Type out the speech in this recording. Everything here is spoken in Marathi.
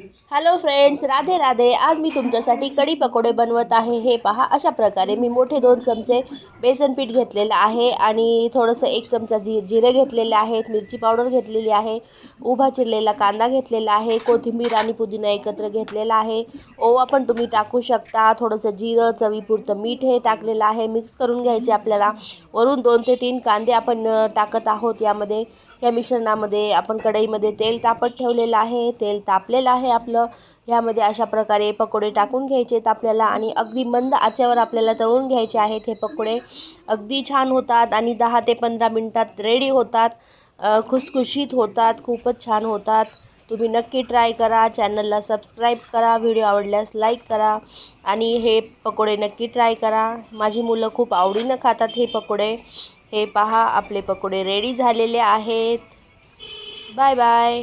Hello friends, Radhe Radhe. आज मी तुमच्यासाठी कढी पकोडे बनवत आहे। हे पहा, अशा प्रकारे मी मोठे 2 चमचे बेसन पीठ घेतलेलं आहे आणि थोडंसं 1 चमचा जिरे घेतलेले आहेत, मिरची पावडर घेतलेली आहे, उभा चिरलेला कांदा घेतलेला आहे, कोथिंबीर आणि पुदिना एकत्र घेतलेला आहे, ओवा पण तुम्ही टाकू शकता, थोडंसं जिरं, चवीपुरतं मीठ हे टाकलेलं आहे। मिक्स करून घ्यायचे आपल्याला। वरून 2 ते 3 कांदे आपण टाकत आहोत यामध्ये। या मिश्रणामध्ये आपण कढईमध्ये तेल तापत ठेवलेलं आहे। तेल तापलेलं आहे आपलं। यामध्ये अशा प्रकारे पकोडे टाकून घ्यायचे आपल्याला आणि अगदी मंद आचेवर आपल्याला तळून घ्यायचे आहेत। हे पकोडे अगदी छान होतात आणि 10 ते 15 मिनिटात रेडी होतात। खुसखुशीत होतात, खूपच छान होतात। तुम्ही नक्की ट्राय करा। चॅनलला सबस्क्राईब करा, व्हिडिओ आवडल्यास लाईक करा आणि हे पकोडे नक्की ट्राय करा। माझी मुलं खूप आवडीनं खातात हे पकोडे। हे पहा, आपले पकोडे रेडी झालेले आहेत। Bye bye.